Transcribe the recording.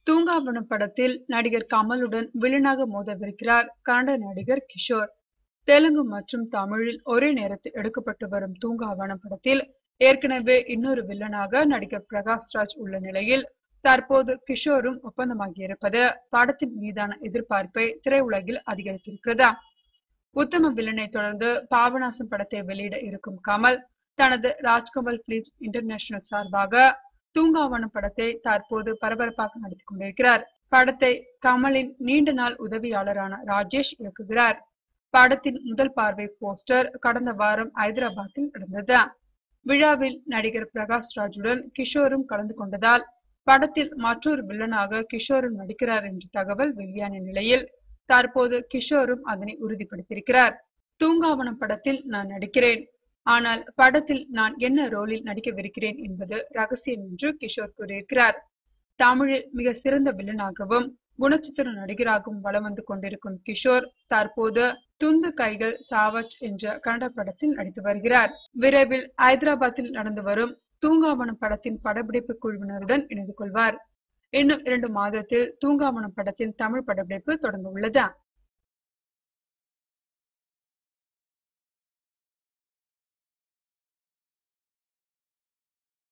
தூங்காவனம் படத்தில் நடிகர் கமலுடன் வில்லனாக மோதவிருக்கிறார் கன்னட நடிகர் கிஷோர். தெலுங்கு மற்றும் தமிழில் ஒரே நேரத்தில் எடுக்கப்பட்டு வரும் தூங்காவனம் படத்தில் ஏற்கனவே இன்னொரு வில்லனாக நடிகர் பிரகாஷ்ராஜ் உள்ள நிலையில் தற்போது கிஷோரும் ஒப்பந்தமாகியிருப்பது படத்தின் மீதான எதிர்பார்ப்பை திரையுலகில் அதிகரித்திருக்கிறது. உத்தம வில்லனை தொடர்ந்து பாபநாசம் படத்தை வெளியிட இருக்கும் கமல் தனது ராஜ்கமல் பிலிம்ஸ் இன்டர்நேஷனல் சார்பாக தூங்காவனம் படத்தை தற்போது பரபரப்பாக நடத்தி கொண்டிருக்கிறார். படத்தை கமலின் நீண்ட நாள் உதவியாளரான ராஜேஷ் இயக்குகிறார். படத்தின் முதல் பார்வை போஸ்டர் கடந்த வாரம் ஐதராபாத்தில் நடந்தது. விழாவில் நடிகர் பிரகாஷ்ராஜுடன் கிஷோரும் கலந்து கொண்டதால் படத்தில் மற்றொரு வில்லனாக கிஷோரும் நடிக்கிறார் என்ற தகவல் வெளியான நிலையில் தற்போது கிஷோரும் அதனை உறுதிப்படுத்தியிருக்கிறார். தூங்காவனம் படத்தில் நான் நடிக்கிறேன், ஆனால் படத்தில் நான் என்ன ரோலில் நடிக்கவிருக்கிறேன் என்பது ரகசியம் என்று கிஷோர் கூறியிருக்கிறார். தமிழில் மிக சிறந்த வில்லனாகவும் குணச்சித்திர நடிகராகவும் வலம் வந்து கொண்டிருக்கும் கிஷோர் தற்போது துண்டு கைகள் சாவச் என்ற கன்னட படத்தில் நடித்து வருகிறார். விரைவில் ஐதராபாத்தில் நடந்து வரும் தூங்காவனம் படத்தின் படப்பிடிப்பு குழுவினருடன் இணைந்து கொள்வார். இன்னும் 2 மாதத்தில் தூங்காவனம் படத்தின் தமிழ் படப்பிடிப்பு தொடங்க உள்ளது.